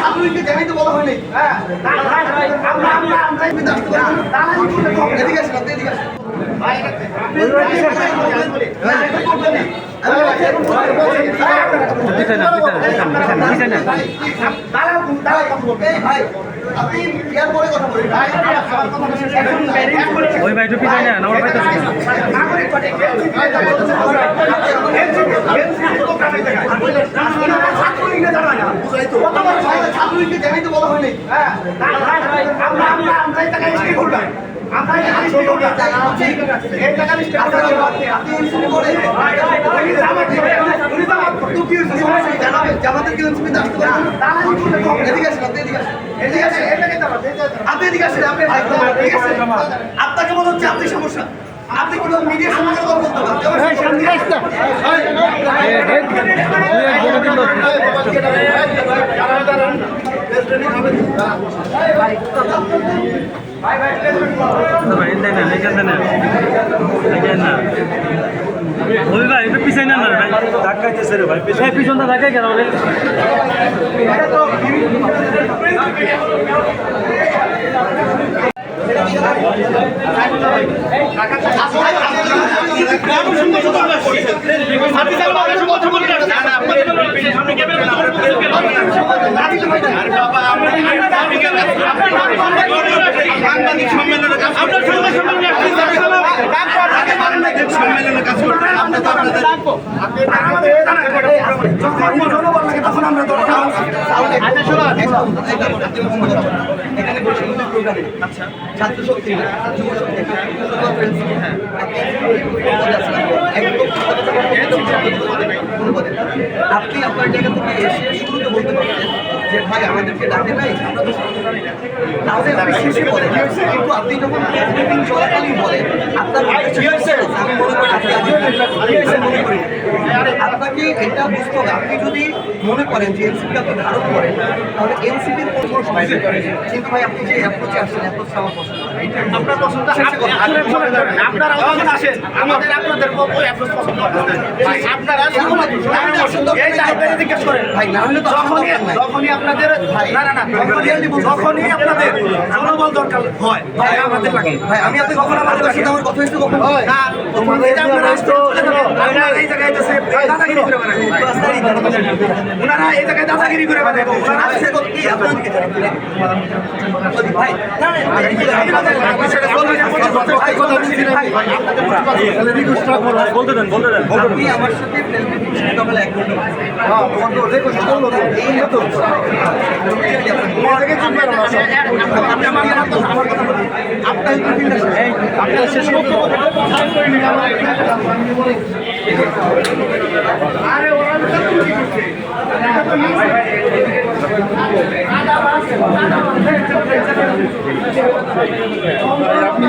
ছাত্রলীগকে জানাইতে বলা হয়নি। হ্যাঁ এদিকে আসেন, আপনি এদিকে আসেন। ওই ভাই টুপি যায় না আমার ভাই ছাত্রলীগকে জানাইতে বলা হয়নি। আপনাকে মনে হচ্ছে আপনি সমস্যা, আপনি কোনো মিডিয়ার সঙ্গে কথা বলতে ওই ভাই একটু পিছাই না ভাই ধাক্কাইতেছে রে ভাই পিছনটা ধাক্কাই কেন সাংবাদিক সম্মেলনের কাজ সম্মেলনের কাজ করতে আমরা তো এখানে ছাত্র শক্তি আপনি আপনার জায়গা থেকে এসে শুরুতে বলতে পারছেন যে ভাই আমাদেরকে ডাকে নাই, আমরা তো তাহলে আপনি শেষে বলেন, কিন্তু আপনি যখন মিটিং চলাকালীন বলেন আপনার আমি মনে করি আপনাকে এটা বুঝতে হবে। আপনি যদি মনে করেন যে এনসিপি আপনি ধারণ করেন তাহলে এনসিপির কোনো সময় কিন্তু ভাই আপনি যে অ্যাপ্রোচে আসছেন অ্যাপ্রোচটা আমার পছন্দ, আপনার পছন্দ আপনারা যখন আসেন আমাদের আপনাদের অ্যাপ্রোচ পছন্দ আপনারা জিজ্ঞেস করেন ভাই না হলে যখনই আপনাদের যখনই আপনাদের জনবল দরকার হয় ভাই আমাদের লাগে ভাই আমি আপনি কখনো আমাদের সাথে আমার কথা হয়েছে কখনো না এই জায়গায় দাদাগিরি করে বেড়াবে ওনারা এই জায়গায় দাদাগিরি করে বেড়াবে বলতে দেন আপনি আমার সাথে সকালে 1 ঘন্টা শেষ করতে আপনি